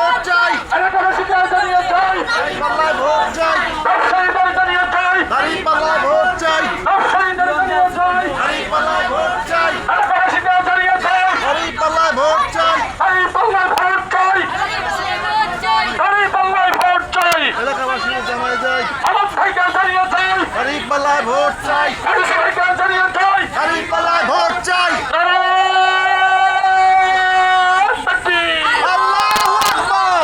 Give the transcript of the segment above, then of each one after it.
Vote চাই, এলাকাবাসীকে জানিয়ে চাই, দাঁড়িপাল্লায় ভোট চাই, ব্যবসায়ীদের জানিয়ে চাই, দাঁড়িপাল্লায় ভোট চাই, ব্যবসায়ীদের জানিয়ে চাই, দাঁড়িপাল্লায় ভোট চাই, এলাকাবাসীকে জানিয়ে চাই, দাঁড়িপাল্লায় ভোট চাই, দাঁড়িপাল্লায় ভোট চাই, দাঁড়িপাল্লায় ভোট চাই, এলাকাবাসী জানায় যাই, আমার ভাইকে জানিয়ে চাই, দাঁড়িপাল্লায় ভোট চাই, ব্যবসায়ীকে জানিয়ে চাই, দাঁড়িপাল্লায় ভোট চাই। আল্লাহু আকবার,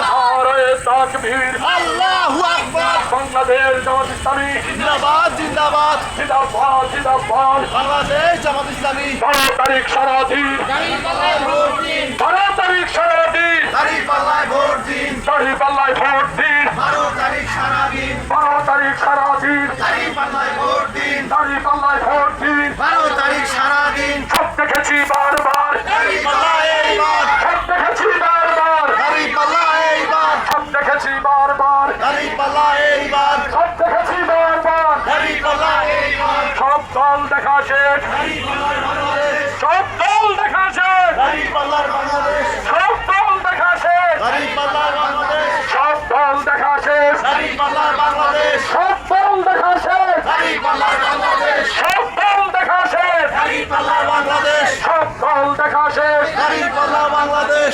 তাকবীর আল্লাহু আকবার, বাংলাদেশ জামাত ইসলামী জিন্দাবাদ জিন্দাবাদ, জিন্দাবাদ জিন্দাবাদ বাংলাদেশ জামাত ইসলামী, 12 তারিখ সারাদিন, দাঁড়িপাল্লায় ভোট দিন, 12 তারিখ সারাদিন, দাঁড়িপাল্লায় ভোট দিন, দাঁড়িপাল্লায় ভোট দিন, 12 তারিখ সারাদিন, 12 তারিখ সারাদিন, দাঁড়িপাল্লায় ভোট দিন, দাঁড়িপাল্লায় ভোট দিন। 12 তারিখ সারাদিন, সব দেখেছি বারবার, দাঁড়িপাল্লায় এইবার, সব দেখেছি বারবার, দাঁড়িপাল্লায় এইবার, সব দেখেছি বারবার, দাঁড়িপাল্লায় এইবার, সব দেখেছি বারবার। দাঁড়িপাল্লায় এইবার, সব দল দেখা শেষ, দাঁড়িপাল্লার বাংলাদেশ, সব দল দেখা শেষ, দাঁড়িপাল্লার বাংলাদেশ, সব দল দেখা শেষ, দাঁড়িপাল্লার বাংলাদেশ, সব দল দেখা শেষ, দাঁড়িপাল্লার বাংলাদেশ, সব দল দেখা শেষ, দাঁড়িপাল্লার বাংলাদেশ, সব দল দেখা শেষ, দাঁড়িপাল্লার বাংলাদেশ, সব দল দেখা শেষ, দাঁড়িপাল্লার বাংলাদেশ,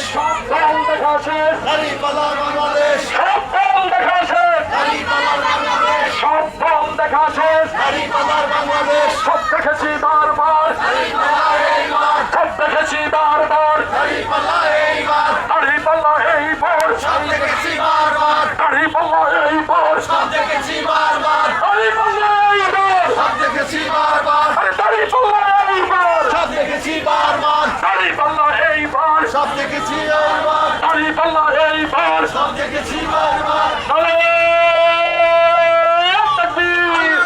দল দেখা শেষ, দাঁড়িপাল্লার বাংলাদেশ, সব দল দেখা শেষ, দাঁড়িপাল্লার বাংলাদেশ, সব দল দেখা শেষ। দাঁড়িপাল্লার বাংলাদেশ, সব দেখেছি বারবার, দাঁড়িপাল্লায় এইবার, সব দেখেছি বারবার, দাঁড়িপাল্লায় এইবার, দাঁড়িপাল্লা এইবার, সব দেখেছি বারবার, দাঁড়িপাল্লা এইবার, সব দেখেছি বারবার, দাঁড়িপাল্লা এইবার, সব দেখেছি বারবার, আরে দাঁড়িপাল্লা এইবার, সব দেখেছি বারবার, দাঁড়িপাল্লা এইবার, সব দেখেছি বারবার, দাঁড়িপাল্লা এইবার। সব দেখেছি বারবার। নারায়ে তাকবীর,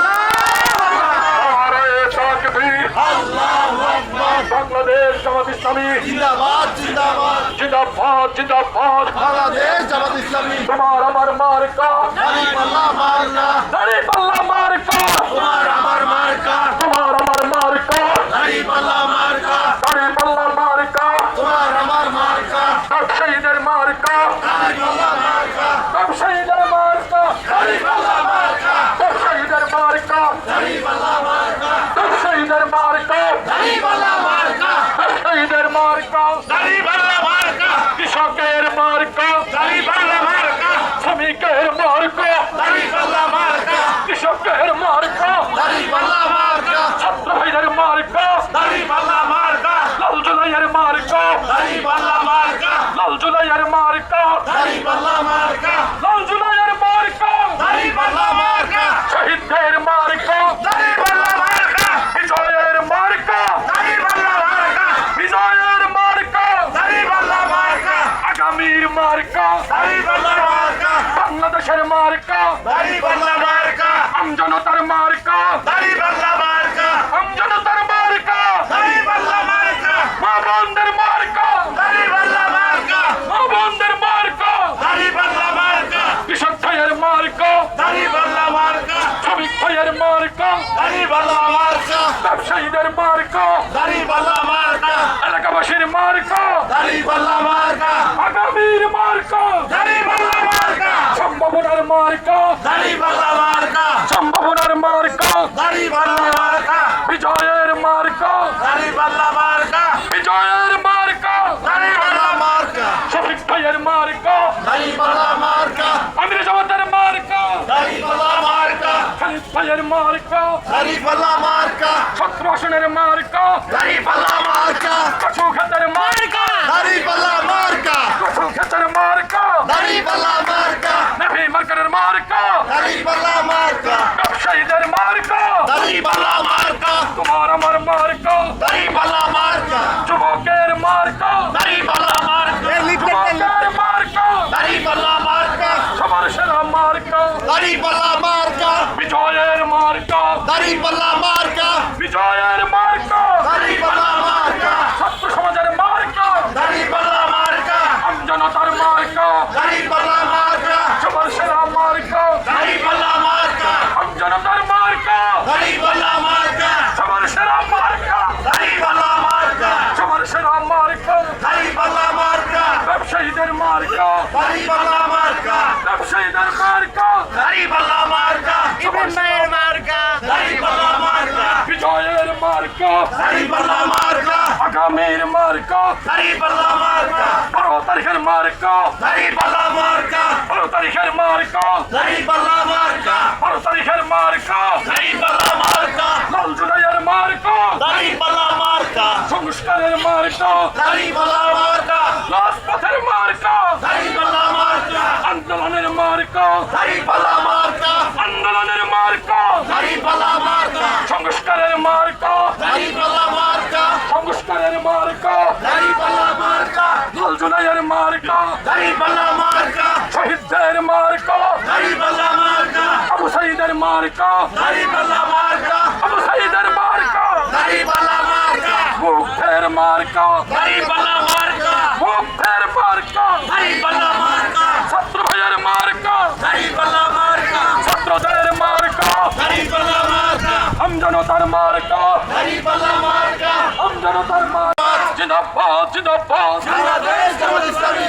নারায়ে তাকবীর। আল্লাহু আকবার, বাংলাদেশ জামাত ইসলামী জিন্দাবাদ জিন্দাবাদ, জিন্দাবাদ জিন্দাবাদ। বাংলাদেশ জামাত ইসলামী, তোমার আমার মার্কা, দাঁড়িপাল্লা মার্কা, দাঁড়িপাল্লা মার্কা, তোমার আমার মার্কা, তোমার আমার মার্কা, দাঁড়িপাল্লা মার্কা, দাঁড়িপাল্লা মার্কা, তোমার আমার মার্কা, ব্যবসায়ীদের মার্কা, দাঁড়িপাল্লা মার্কা, ব্যবসায়ীদের মার্কা, দাঁড়িপাল্লা মার্কা, ব্যবসায়ীদের মার্কা, দাঁড়িপাল্লা মার্কা, ব্যবসায়ীদের মার্কা, দাঁড়িপাল্লা মার্কা, ব্যবসায়ীদের মার্কা, দাঁড়িপাল্লা মার্কা, কৃষকের মার্কা, দাঁড়িপাল্লা মার্কা, শ্রমিকের মার্কা, দাঁড়িপাল্লা মার্কা, কৃষকের মার্কা, দাঁড়িপাল্লা মার্কা, ছাত্র ভাইদের মার্কা, দাঁড়িপাল্লা মার্কা, লাল জুলাইয়ের মার্কা, দাঁড়িপাল্লা মার্কা, লাল জুলাইয়ের মার্কা, দাঁড়িপাল্লা মার্কা, লাল জুলাইয়ের মার্কা, দাঁড়িপাল্লা মার্কা, শহীদদের মার্কা, দাঁড়িপাল্লা মার্কা, বিজয়ের মার্কা, দাঁড়িপাল্লা মার্কা, বিজয়ের মার্কা, দাঁড়িপাল্লা মার্কা, আগামীর মার্কা, দাঁড়িপাল্লা মার্কা, বাংলাদেশের মার্কা, দাঁড়িপাল্লা মার্কা, আমজনতার মার্কা, দাঁড়িপাল্লা মার্কা, আমজনতার মার্কা, দাঁড়িপাল্লা মার্কা, মা বোনদের মার্কা, দাঁড়িপাল্লা মার্কা, মা বোনদের মার্কা, দাঁড়িপাল্লা মার্কা, কৃষক ভাইয়ের মার্কা, দাঁড়িপাল্লা মার্কা, শ্রমিক ভাইয়ের মার্কা, দাঁড়িপাল্লা মার্কা, ব্যবসায়ীদের মার্কা, দাঁড়িপাল্লা মার্কা, এলাকাবাসীর মার্কা, দাঁড়িপাল্লা মার্কা, আগামীর মার্কা, দাঁড়িপাল্লা মার্কা, সম্ভাবনার মার্কা, দাঁড়িপাল্লা মার্কা, সম্ভাবনার মার্কা, দাঁড়িপাল্লা মার্কা, বিজয়ের মার্কা, দাঁড়িপাল্লা মার্কা, বিজয়ের মার্কা, দাঁড়িপাল্লা মার্কা, শফিক ভাইয়ের মার্কা, দাঁড়িপাল্লা মার্কা, আমির জামাতের মার্কা, দাঁড়িপাল্লা মার্কা, খালিদ ভাইয়ের মার্কা, দাঁড়িপাল্লা মার্কা, সতেরো আসনের মার্কা, দাঁড়িপাল্লা মার্কা, কচু ক্ষেতের মার্কা, দাঁড়িপাল্লা মার্কা, কচু ক্ষেতের মার্কা, দাঁড়িপাল্লা মার্কা, নবী মার্কারের মার্কা, দাঁড়িপাল্লা মার্কা, ব্যবসায়ীদের মার্কা, দাঁড়িপাল্লা মার্কা, তোমার আমার মার্কা, দাঁড়িপাল্লা মার্কা, যুবকের মার্কা, দাঁড়িপাল্লা মার্কা, যুবকের মার্কা, দাঁড়িপাল্লা মার্কা, সবার সেরা মার্কা, দাঁড়িপাল্লা মার্কা, বিজয়ের মার্কা, দাঁড়িপাল্লা মার্কা, বিজয়ের মার্কা, দাঁড়িপাল্লা মার্কা, ছাত্র সমাজের মার্কা, দাঁড়িপাল্লা মার্কা, আমজনতার মার্কা, দাঁড়িপাল্লা মার্কা, সবার সেরা মার্কা, দাঁড়িপাল্লা মার্কা, আমজনতার মার্কা, দাঁড়িপাল্লা মার্কা, সবার সেরা মার্কা, দাঁড়িপাল্লা মার্কা, সবার সেরা মার্কা, দাঁড়িপাল্লা মার্কা, ব্যবসায়ীদের মার্কা, মার্কা দাড়িপাল্লা মার্কা ব্যবসায়ীদের মার্কা দাড়িপাল্লা মার্কা ইব্রাহিম ভাইয়ের মার্কা দাড়িপাল্লা মার্কা বিজয়ের মার্কা দাড়িপাল্লা মার্কা আগামীর মার্কা দাড়িপাল্লা মার্কা 12 তারিখের মার্কা দাড়িপাল্লা মার্কা 12 তারিখের মার্কা দাড়িপাল্লা মার্কা 12 তারিখের মার্কা দাড়িপাল্লা মার্কা লাল জুলাইয়ের মার্কা দাড়িপাল্লা মার্কা সংস্কারের মার্কা দাড়িপাল্লা মার্কা রাজপথের মার্কা দাড়িপাল্লা মার্কা আন্দোলনের মার্কা দাড়িপাল্লা মার্কা আন্দোলনের মার্কা দাড়িপাল্লা মার্কা সংস্কারের মার্কা দাড়িপাল্লা মার্কা সংস্কারের মার্কা দাড়িপাল্লা মার্কা লাল জুলাইয়ের মার্কা দাড়িপাল্লা মার্কা শহীদদের মার্কা দাড়িপাল্লা মার্কা আবু সাইদের মার্কা দাড়িপাল্লা মার্কা আবু সাইদের মার্কা দাড়িপাল্লা মার্কা মুক্তের মার্কা দাড়িপাল্লা মার্কা মুক্তের মার্কা দাড়িপাল্লা মার্কা ছাত্র ভাইয়ের মার্কা দাড়িপাল্লা মার্কা ছাত্রদের মার্কা দাড়িপাল্লা মার্কা আমজনতার মার্কা দাড়িপাল্লা মার্কা আমজনতার মার্কা জিন্দাবাদ জিন্দাবাদ বাংলাদেশ জামাত ইসলামী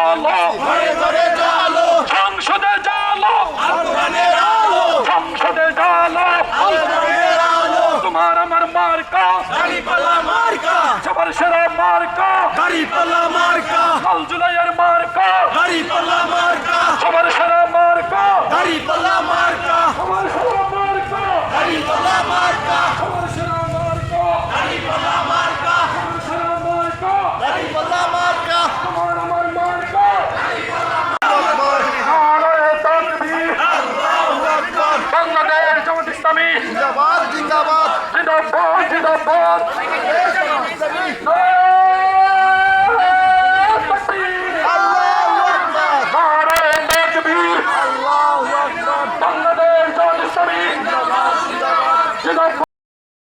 আলো ঘরে ঘরে জালো সংসদে জালো কোরআনের আলো সংসদে জালো কোরআনের আলো তোমার আমার মার্কা দাড়িপাল্লা মার্কা সবার সেরা মার্কা দাড়িপাল্লা মার্কা লাল জুলাইয়ের মার্কা দাড়িপাল্লা মার্কা সবার সেরা মার্কা দাড়িপাল্লা মার্কা সবার সেরা মার্কা দাড়িপাল্লা মার্কা সবার সেরা মার্কা দাড়িপাল্লা মার্কা সবার সেরা মার্কা দাড়িপাল্লা মার্কা তোমার আমার মার্কা নারায়ে তাকবীর আল্লাহু আকবার বাংলাদেশ জামাত ইসলামী জিন্দাবাদ জিন্দাবাদ জিন্দাবাদ জিন্দাবাদ